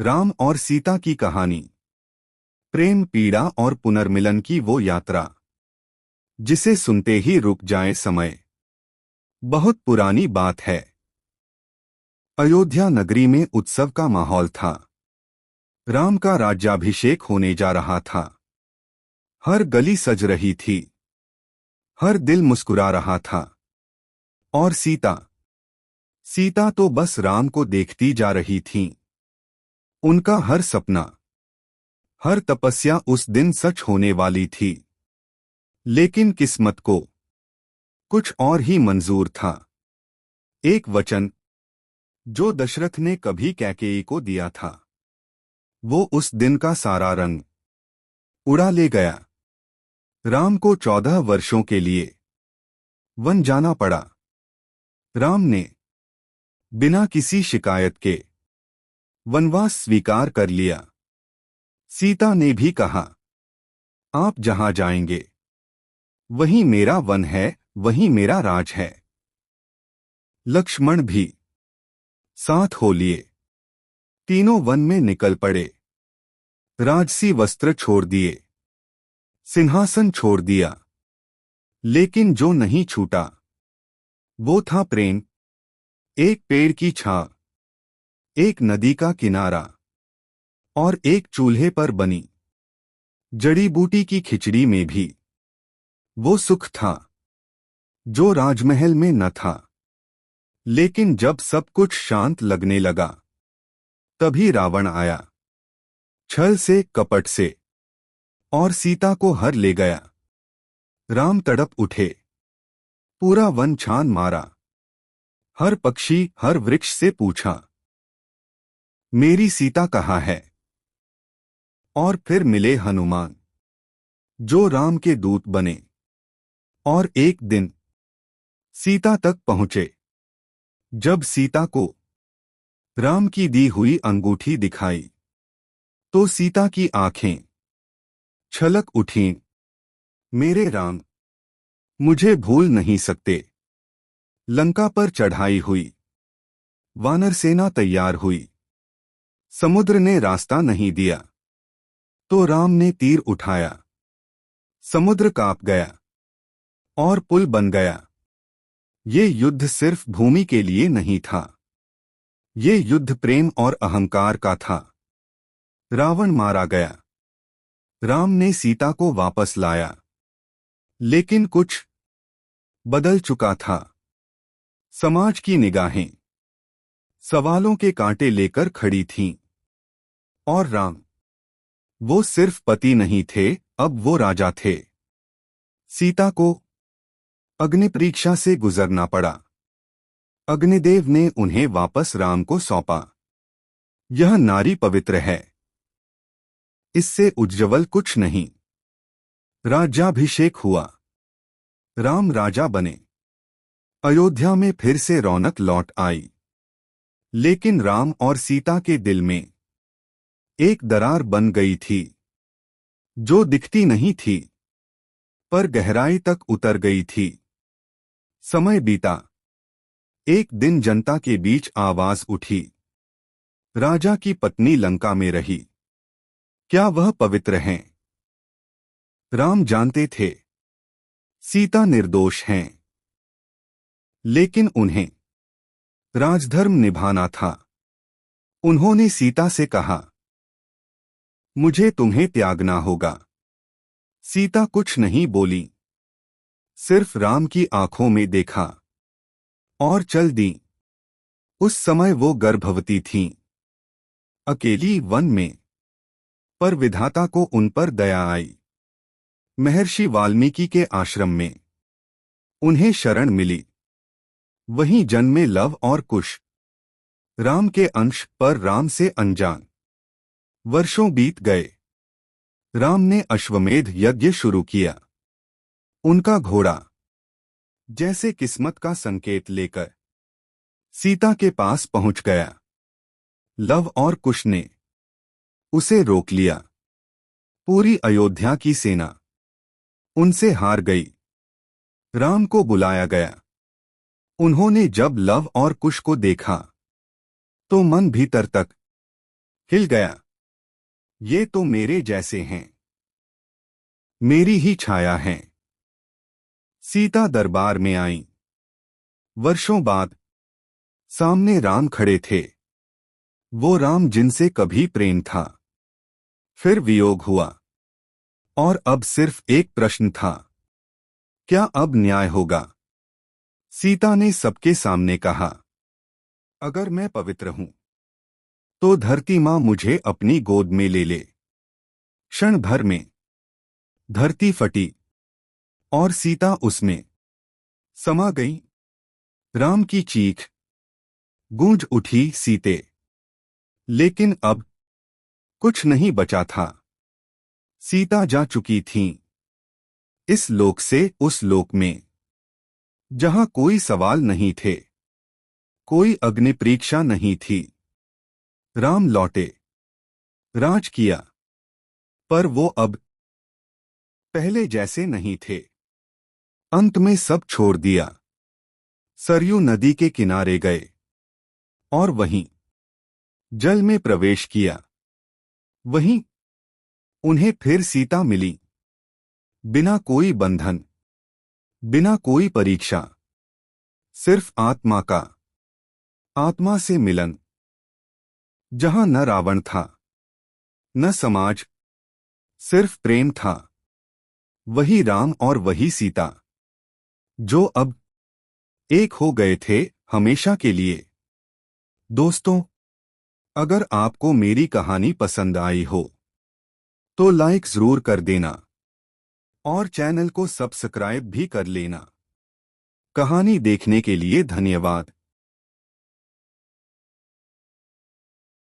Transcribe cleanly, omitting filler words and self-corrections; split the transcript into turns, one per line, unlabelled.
राम और सीता की कहानी। प्रेम, पीड़ा और पुनर्मिलन की वो यात्रा जिसे सुनते ही रुक जाए समय। बहुत पुरानी बात है। अयोध्या नगरी में उत्सव का माहौल था। राम का राज्याभिषेक होने जा रहा था। हर गली सज रही थी, हर दिल मुस्कुरा रहा था। और सीता सीता तो बस राम को देखती जा रही थीं। उनका हर सपना, हर तपस्या उस दिन सच होने वाली थी। लेकिन किस्मत को कुछ और ही मंजूर था। एक वचन जो दशरथ ने कभी कैकेयी को दिया था, वो उस दिन का सारा रंग उड़ा ले गया। राम को 14 वर्षों के लिए वन जाना पड़ा। राम ने बिना किसी शिकायत के वनवास स्वीकार कर लिया। सीता ने भी कहा, आप जहां जाएंगे वहीं मेरा वन है, वहीं मेरा राज है। लक्ष्मण भी साथ हो लिए। तीनों वन में निकल पड़े। राजसी वस्त्र छोड़ दिए, सिंहासन छोड़ दिया। लेकिन जो नहीं छूटा वो था प्रेम। एक पेड़ की छां, एक नदी का किनारा और एक चूल्हे पर बनी जड़ी बूटी की खिचड़ी में भी वो सुख था जो राजमहल में न था। लेकिन जब सब कुछ शांत लगने लगा, तभी रावण आया, छल से, कपट से, और सीता को हर ले गया। राम तड़प उठे। पूरा वन छान मारा। हर पक्षी, हर वृक्ष से पूछा, मेरी सीता कहाँ है? और फिर मिले हनुमान, जो राम के दूत बने, और एक दिन सीता तक पहुंचे। जब सीता को राम की दी हुई अंगूठी दिखाई, तो सीता की आंखें छलक उठीं। मेरे राम मुझे भूल नहीं सकते। लंका पर चढ़ाई हुई, वानर सेना तैयार हुई, समुद्र ने रास्ता नहीं दिया, तो राम ने तीर उठाया। समुद्र कांप गया और पुल बन गया। ये युद्ध सिर्फ भूमि के लिए नहीं था, ये युद्ध प्रेम और अहंकार का था। रावण मारा गया। राम ने सीता को वापस लाया। लेकिन कुछ बदल चुका था। समाज की निगाहें सवालों के कांटे लेकर खड़ी थीं। और राम, वो सिर्फ पति नहीं थे, अब वो राजा थे। सीता को अग्नि परीक्षा से गुजरना पड़ा। अग्निदेव ने उन्हें वापस राम को सौंपा। यह नारी पवित्र है, इससे उज्ज्वल कुछ नहीं। राज्याभिषेक हुआ। राम राजा बने। अयोध्या में फिर से रौनक लौट आई। लेकिन राम और सीता के दिल में एक दरार बन गई थी, जो दिखती नहीं थी, पर गहराई तक उतर गई थी। समय बीता। एक दिन जनता के बीच आवाज उठी, राजा की पत्नी लंका में रही, क्या वह पवित्र हैं? राम जानते थे सीता निर्दोष हैं, लेकिन उन्हें राजधर्म निभाना था। उन्होंने सीता से कहा, मुझे तुम्हें त्यागना होगा। सीता कुछ नहीं बोली, सिर्फ राम की आंखों में देखा और चल दी। उस समय वो गर्भवती थीं, अकेली वन में। पर विधाता को उन पर दया आई। महर्षि वाल्मीकि के आश्रम में उन्हें शरण मिली। वहीं जन्मे लव और कुश, राम के अंश पर राम से अनजान। वर्षों बीत गए। राम ने अश्वमेध यज्ञ शुरू किया। उनका घोड़ा जैसे किस्मत का संकेत लेकर सीता के पास पहुंच गया। लव और कुश ने उसे रोक लिया। पूरी अयोध्या की सेना उनसे हार गई। राम को बुलाया गया। उन्होंने जब लव और कुश को देखा, तो मन भीतर तक हिल गया। ये तो मेरे जैसे हैं, मेरी ही छाया हैं। सीता दरबार में आई। वर्षों बाद सामने राम खड़े थे। वो राम जिनसे कभी प्रेम था, फिर वियोग हुआ, और अब सिर्फ एक प्रश्न था, क्या अब न्याय होगा? सीता ने सबके सामने कहा, अगर मैं पवित्र हूं तो धरती मां मुझे अपनी गोद में ले ले। क्षण भर में धरती फटी और सीता उसमें समा गई। राम की चीख गूंज उठी, सीते। लेकिन अब कुछ नहीं बचा था। सीता जा चुकी थीं, इस लोक से उस लोक में, जहां कोई सवाल नहीं थे, कोई अग्नि परीक्षा नहीं थी। राम लौटे, राज किया, पर वो अब पहले जैसे नहीं थे। अंत में सब छोड़ दिया, सरयू नदी के किनारे गए और वहीं जल में प्रवेश किया। वहीं उन्हें फिर सीता मिली, बिना कोई बंधन, बिना कोई परीक्षा, सिर्फ आत्मा का आत्मा से मिलन। जहां न रावण था, न समाज, सिर्फ प्रेम था। वही राम और वही सीता, जो अब एक हो गए थे हमेशा के लिए। दोस्तों, अगर आपको मेरी कहानी पसंद आई हो तो लाइक जरूर कर देना और चैनल को सब्सक्राइब भी कर लेना। कहानी देखने के लिए धन्यवाद।